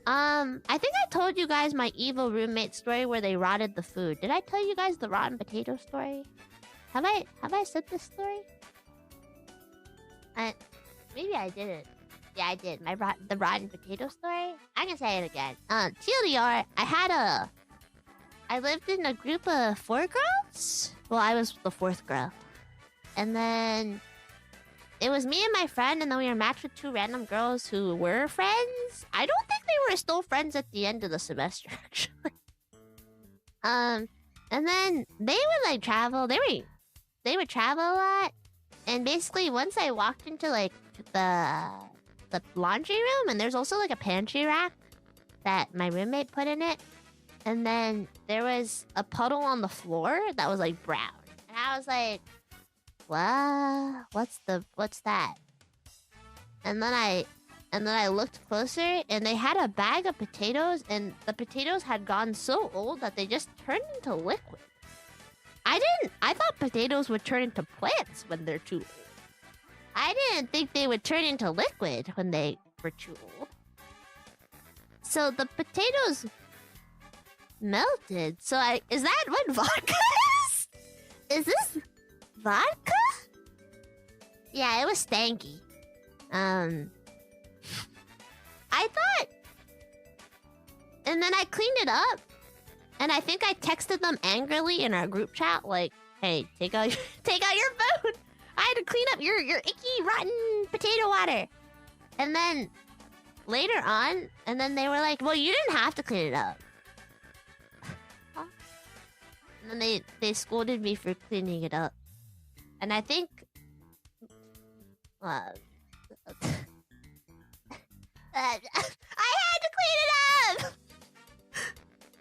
I think I told you guys my evil roommate story where they rotted the food. Did I tell you guys the rotten potato story? Have I said this story? Maybe I didn't. Yeah, I did. The rotten potato story. I can say it again. TLDR, I lived in a group of 4 girls. Well, I was the 4th girl. And then it was me and my friend, and then we were matched with 2 random girls who were friends. I don't think they were still friends at the end of the semester, actually. And then they would like travel. They would travel a lot. And basically, once I walked into like the laundry room, and there's also like a pantry rack that my roommate put in it. And then there was a puddle on the floor that was like brown. And I was like, what? What's that? And then I looked closer, and they had a bag of potatoes, and the potatoes had gone so old that they just turned into liquid. I thought potatoes would turn into plants when they're too old. I didn't think they would turn into liquid when they were too old. So the potatoes melted. So is that what vodka is? Is this vodka? Yeah, it was stanky. I thought... And then I cleaned it up. And I think I texted them angrily in our group chat, like, hey, take out your phone. I had to clean up your icky, rotten potato water. And then later on, and then they were like, well, you didn't have to clean it up. And then they scolded me for cleaning it up. And I think... I had to clean it up!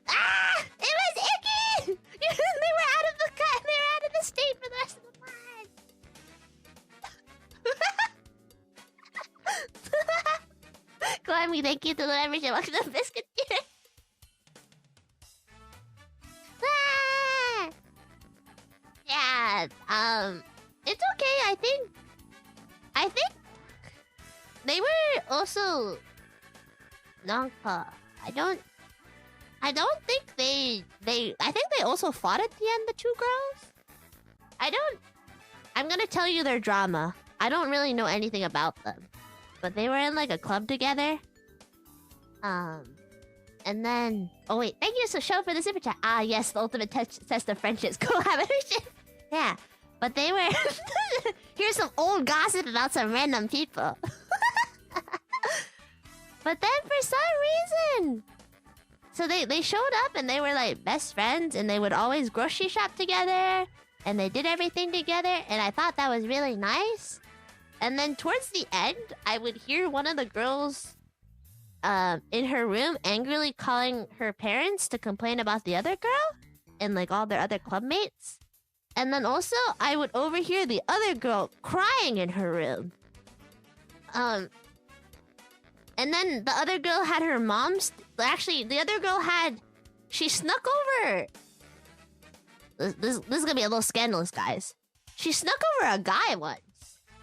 Ah! It was icky! They were out of the cut. They were out of the state for the rest of the pod. Climby, thank you to the membership. Welcome to the biscuit theater. Ah! Yeah, it's okay. I think they were also Nangpa. I don't think I think they also fought at the end, the 2 girls. I'm gonna tell you their drama. I don't really know anything about them. But they were in like a club together. And then... Oh wait, thank you so show for the super chat. Ah yes, the ultimate test of friendships collaboration. Yeah, but they were... Here's some old gossip about some random people. But then for some reason... So they showed up and they were like best friends, and they would always grocery shop together, and they did everything together, and I thought that was really nice. And then towards the end, I would hear one of the girls in her room angrily calling her parents to complain about the other girl and like all their other clubmates. And then also I would overhear the other girl crying in her room. And then the other girl had her mom's... Actually, the other girl had... She snuck over... This is gonna be a little scandalous, guys. She snuck over a guy once.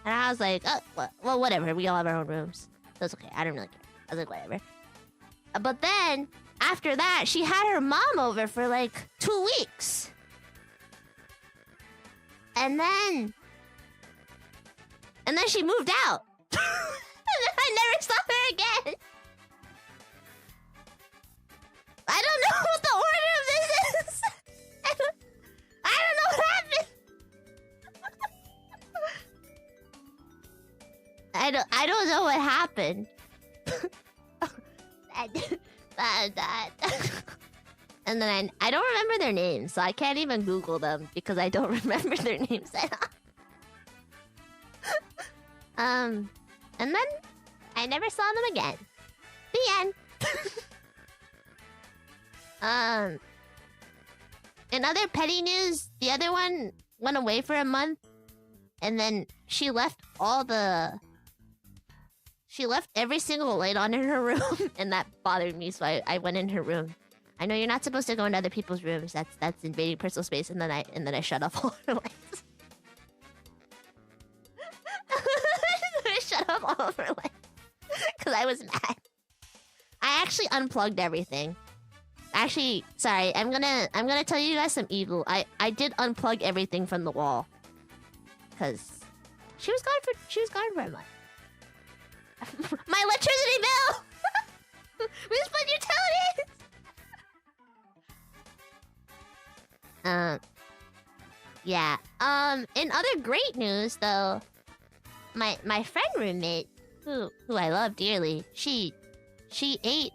And I was like, oh, well, whatever. We all have our own rooms. So it's okay. I don't really care. I was like, whatever. But then, after that, she had her mom over for like 2 weeks. And then she moved out. I never saw her again. I don't know what the order of this is. I don't know what happened. I don't know what happened. And then I don't remember their names, so I can't even Google them because I don't remember their names at all. And then I never saw them again. The end. In other petty news, the other one went away for a month, and then she left every single light on in her room, and that bothered me, so I went in her room. I know you're not supposed to go into other people's rooms. That's invading personal space, and then I shut off all her lights. I shut off all of her lights because I was mad. I actually unplugged everything. Actually, sorry, I'm gonna tell you guys some evil. I did unplug everything from the wall. Cause she was gone for a month. My electricity bill! We just put utilities! Yeah. In other great news though, my friend roommate, who I love dearly, she ate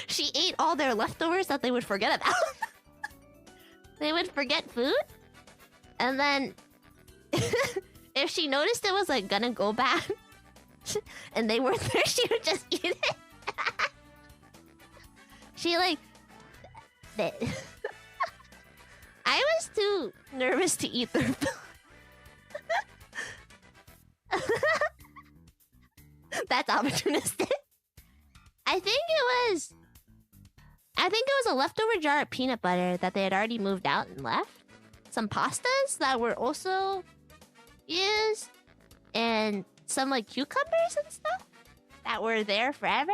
she ate all their leftovers that they would forget about. They would forget food, and then if she noticed it was like gonna go bad and they weren't there, she would just eat it. She like I was too nervous to eat their food. That's opportunistic. I think it was a leftover jar of peanut butter that they had already moved out and left. Some pastas that were also used, and some like cucumbers and stuff that were there forever.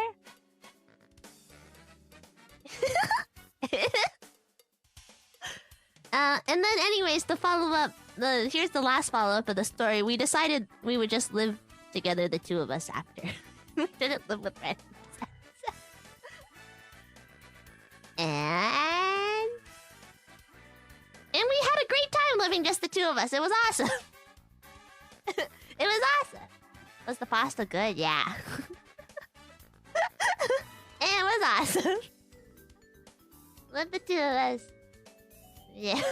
And then anyways, to follow up, here's the last follow-up of the story. We decided we would just live together, the two of us, after. We didn't live with friends. And we had a great time living just the two of us. It was awesome. It was awesome. Was the pasta good? Yeah. It was awesome. With the two of us. Yeah.